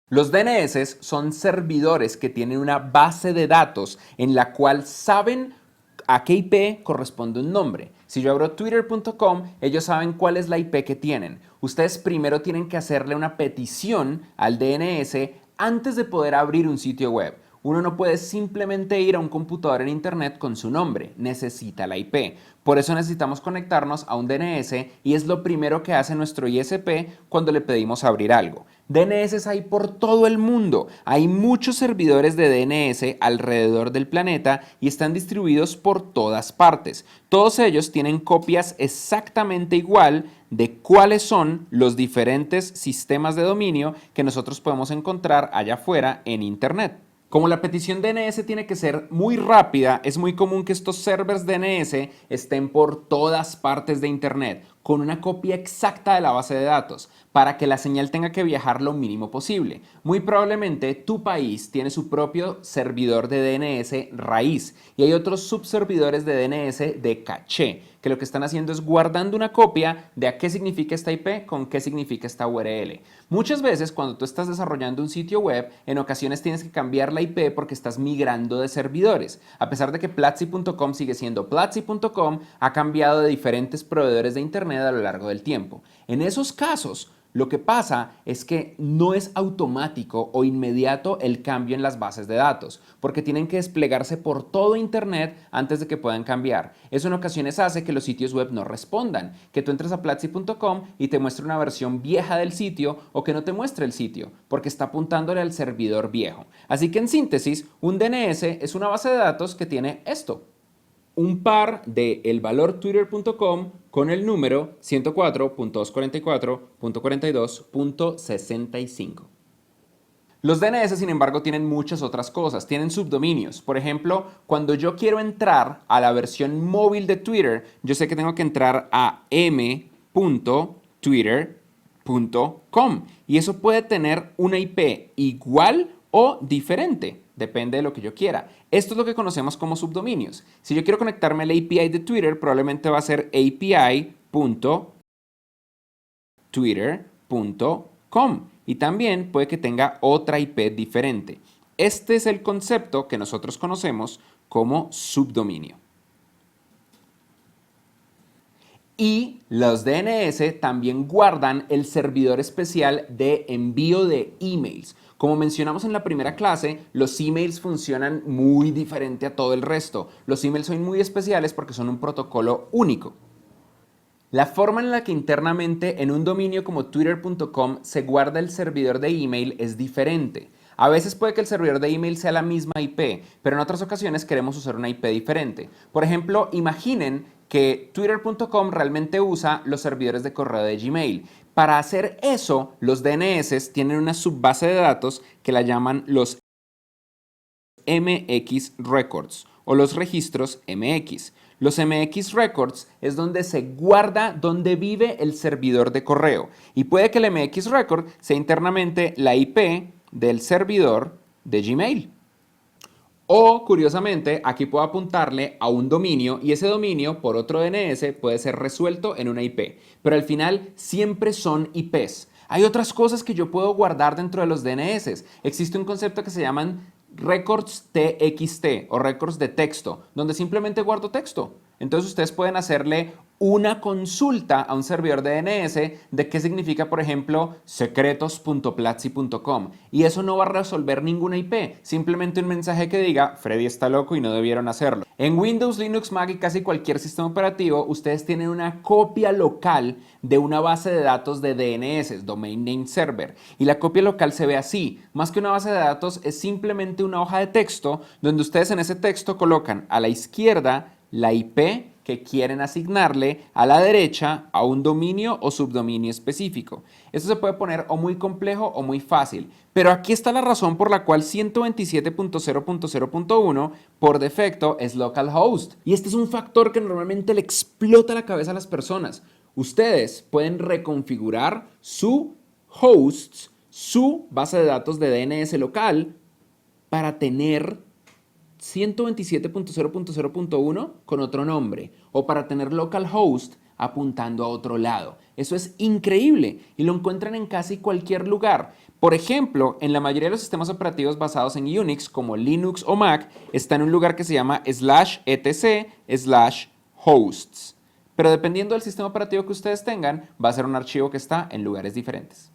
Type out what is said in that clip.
Los DNS son servidores que tienen una base de datos en la cual saben a qué IP corresponde un nombre. Si yo abro twitter.com, ellos saben cuál es la IP que tienen. Ustedes primero tienen que hacerle una petición al DNS antes de poder abrir un sitio web. Uno no puede simplemente ir a un computador en internet con su nombre, necesita la IP. Por eso necesitamos conectarnos a un DNS y es lo primero que hace nuestro ISP cuando le pedimos abrir algo. DNS hay por todo el mundo, hay muchos servidores de DNS alrededor del planeta y están distribuidos por todas partes. Todos ellos tienen copias exactamente igual de cuáles son los diferentes sistemas de dominio que nosotros podemos encontrar allá afuera en internet. Como la petición DNS tiene que ser muy rápida, es muy común que estos servers DNS estén por todas partes de internet con una copia exacta de la base de datos para que la señal tenga que viajar lo mínimo posible. Muy probablemente tu país tiene su propio servidor de DNS raíz y hay otros subservidores de DNS de caché que lo que están haciendo es guardando una copia de a qué significa esta IP con qué significa esta URL. Muchas veces cuando tú estás desarrollando un sitio web, en ocasiones tienes que cambiar la IP porque estás migrando de servidores. A pesar de que Platzi.com sigue siendo Platzi.com, ha cambiado de diferentes proveedores de internet a lo largo del tiempo. En esos casos, lo que pasa es que no es automático o inmediato el cambio en las bases de datos, porque tienen que desplegarse por todo internet antes de que puedan cambiar. Eso en ocasiones hace que los sitios web no respondan, que tú entres a Platzi.com y te muestre una versión vieja del sitio o que no te muestre el sitio, porque está apuntándole al servidor viejo. Así que en síntesis, un DNS es una base de datos que tiene esto: un par de el valor twitter.com con el número 104.244.42.65. Los DNS, sin embargo, tienen muchas otras cosas. Tienen subdominios. Por ejemplo, cuando yo quiero entrar a la versión móvil de Twitter, yo sé que tengo que entrar a m.twitter.com y eso puede tener una IP igual o diferente. Depende de lo que yo quiera. Esto es lo que conocemos como subdominios. Si yo quiero conectarme a la API de Twitter, probablemente va a ser api.twitter.com y también puede que tenga otra IP diferente. Este es el concepto que nosotros conocemos como subdominio. Y los DNS también guardan el servidor especial de envío de emails. Como mencionamos en la primera clase, los emails funcionan muy diferente a todo el resto. Los emails son muy especiales porque son un protocolo único. La forma en la que internamente en un dominio como twitter.com se guarda el servidor de email es diferente. A veces puede que el servidor de email sea la misma IP, pero en otras ocasiones queremos usar una IP diferente. Por ejemplo, imaginen que twitter.com realmente usa los servidores de correo de Gmail. Para hacer eso, los DNS tienen una subbase de datos que la llaman los MX Records o los registros MX. Los MX Records es donde se guarda donde vive el servidor de correo y puede que el MX Record sea internamente la IP del servidor de Gmail. O, curiosamente, aquí puedo apuntarle a un dominio y ese dominio por otro DNS puede ser resuelto en una IP. Pero al final siempre son IPs. Hay otras cosas que yo puedo guardar dentro de los DNS. Existe un concepto que se llaman records TXT o records de texto, donde simplemente guardo texto. Entonces ustedes pueden hacerle una consulta a un servidor de DNS de qué significa, por ejemplo, secretos.platzi.com y eso no va a resolver ninguna IP, simplemente un mensaje que diga Freddy está loco y no debieron hacerlo. En Windows, Linux, Mac y casi cualquier sistema operativo, ustedes tienen una copia local de una base de datos de DNS, Domain Name Server, y la copia local se ve así. Más que una base de datos, es simplemente una hoja de texto donde ustedes en ese texto colocan a la izquierda la IP que quieren asignarle, a la derecha a un dominio o subdominio específico. Esto se puede poner o muy complejo o muy fácil, pero aquí está la razón por la cual 127.0.0.1 por defecto es localhost. Y este es un factor que normalmente le explota la cabeza a las personas. Ustedes pueden reconfigurar su hosts, su base de datos de DNS local para tener 127.0.0.1 con otro nombre o para tener localhost apuntando a otro lado. Eso es increíble y lo encuentran en casi cualquier lugar. Por ejemplo, en la mayoría de los sistemas operativos basados en Unix, como Linux o Mac, está en un lugar que se llama /etc/hosts. Pero dependiendo del sistema operativo que ustedes tengan, va a ser un archivo que está en lugares diferentes.